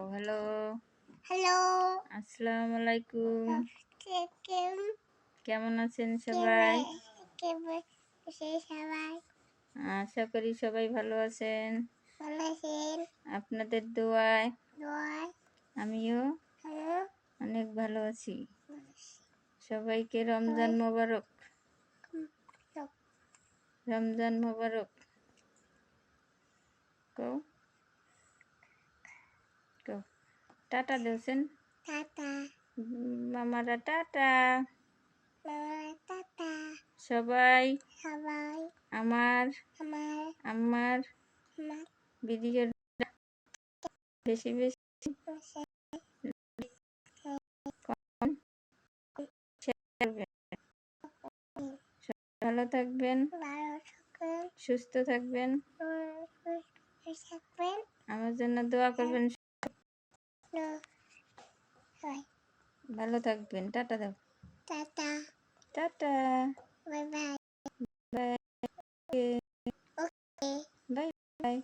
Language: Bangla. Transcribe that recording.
হ্যালো, হ্যালো আসসালামু আলাইকুম। কেম কেমন আছেন কেমন সবাই? কেমন আছে সবাই আশা করি সবাই ভালো আছেন। ভালো আছেন আপনাদের দোয়ায় দোয়ায় আমিও হ্যালো অনেক ভালো আছি। সবাইকে রমজান মোবারক। রমজান মোবারক। কও কও টাটা দেওছেন টাটা মামারা টাটা। মামা টাটা সবাই সবাই আমার আমার আমার আমার ভিডিও বেশি বেশি পাশে শেয়ার করবেন। ভালো থাকবেন, ভালো থাকবেন সুস্থ থাকবেন, থাকবেন আমার জন্য দোয়া করবেন। সবাই ভালো থাকবেন। টাটা দাও। Tata tata. Bye bye bye okay bye bye.